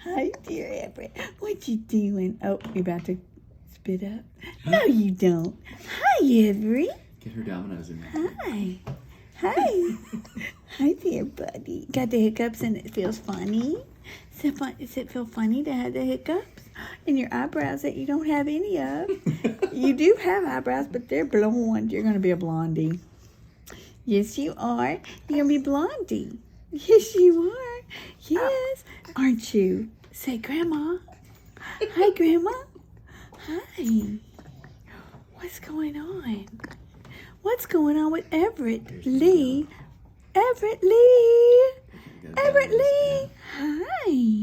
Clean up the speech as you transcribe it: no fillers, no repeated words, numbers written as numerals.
Hi, dear Everett. What you doing? Oh, you about to spit up? No, you don't. Hi, Everett. Get her dominoes in there. Hi. Hi. Hi there, buddy. Got the hiccups and it feels funny? Does it feel funny to have the hiccups? And your eyebrows that you don't have any of? You do have eyebrows, but they're blonde. You're going to be a blondie. Yes, you are. You're going to be blondie. Yes, you are. Yes. Aren't you? Say, Grandma. Hi, Grandma. Hi. What's going on? What's going on with Everett Lee? Everett Lee. Everett Lee. Hi.